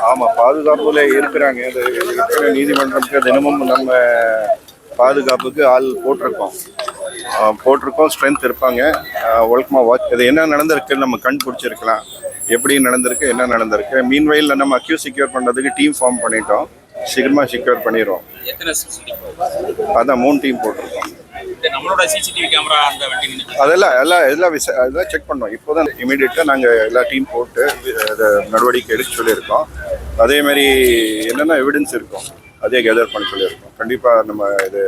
ஆமாம், பாதுகாப்புல இருக்கிறாங்க. அது இருக்கிற நீதிமன்றத்துக்கு தினமும் நம்ம பாதுகாப்புக்கு ஆள் போட்டிருக்கோம். ஸ்ட்ரென்த் இருப்பாங்க. ஒழுக்கமாக வாட்ச் இது என்ன நடந்திருக்கு நம்ம கண் பிடிச்சிருக்கலாம். எப்படி நடந்திருக்கு, என்ன நடந்திருக்கு. மீன்வெயிலில் நம்ம அக்யூஸ் செக்யூர் பண்ணுறதுக்கு டீம் ஃபார்ம் பண்ணிட்டோம். சீக்கிரமாக செக்யூர் பண்ணிடுவோம். அதான் 3 டீம் போட்டிருக்கோம். நம்மளோட சிசிடிவி கேமரா அந்த அதெல்லாம் செக் பண்ணோம். இப்போ தான் இமீடியட்டாக நாங்கள் எல்லா டீம் போட்டு நடவடிக்கை எடுக்க சொல்லியிருக்கோம். அதே மாதிரி என்னென்ன எவிடன்ஸ் இருக்கும் அதே கேதர் பண்ண சொல்லியிருக்கோம். கண்டிப்பாக நம்ம இது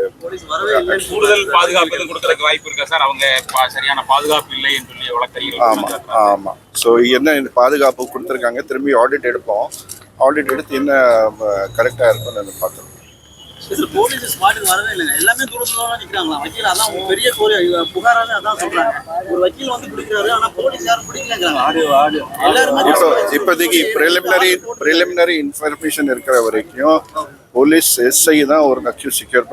கூடுதல் பாதுகாப்பு கொடுக்கறதுக்கு வாய்ப்பு இருக்கா சார்? அவங்க சரியான பாதுகாப்பு இல்லை என்று சொல்லி வழக்கறிஞர்கள். ஆமாம். ஸோ என்ன இந்த பாதுகாப்பு கொடுத்துருக்காங்க. திரும்பி ஆடிட் எடுப்போம். ஆடிட் எடுத்து என்ன கரெக்டாக இருக்கும்னு பார்த்துருக்கோம். போலீஸ் ஸ்பாட்டுக்கு வரவே இல்லைங்க. எல்லாமே தூரத்துல நிற்கிறாங்களா வக்கீல்? அதான் பெரிய புகாராக அதான் சொல்றாங்க. ஒரு வக்கீல் வந்து பிடிக்கிறாரு, ஆனா போலீஸ் யாரும் பிடிக்கலங்கிறாங்க. இப்போதைக்கு ப்ரிலிமினரி இன்ஃபர்மேஷன் இருக்கிற வரைக்கும் போலீஸ் எஸ்ஐ தான் ஒரு அக்யூஸ் செக்யூர்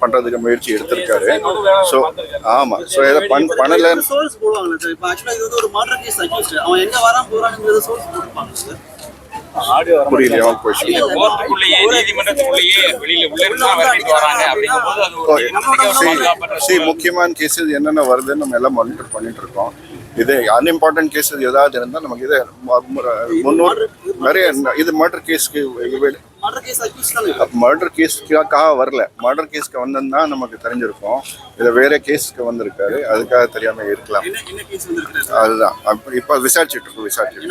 பண்றதுக்கு முயற்சி எடுத்திருக்காரு. ஸோ ஆமாம். ஸோ இதை பண்ணல. சோர்ஸ் போடுவாங்க சார். இப்போ ஆக்சுவலாக இது வந்து ஒரு மர்டர் கேஸ் அக்யூஸ்ட். அவன் எங்க வரான் போறான்னு சோர்ஸ் போட்டுப்பாங்க சார். முக்கியமான கேசஸ் என்னென்ன வருதுன்னு நம்ம எல்லாம் மானிட்டர் பண்ணிட்டு இருக்கோம். இது அன்இம்பார்ட்டன்ட் கேசஸ் ஏதாவது இருந்தால் நமக்கு இது நிறைய இது மர்டர் கேஸ்க்காக வரல. மர்டர் கேஸ்க்கு வந்ததுன்னா நமக்கு தெரிஞ்சிருக்கும். இதை வேற கேஸ்க்கு வந்திருக்காரு, அதுக்காக தெரியாம இருக்கலாம். அதுதான் இப்ப விசாரிச்சுட்டு இருக்கோம். விசாரிச்சுட்டு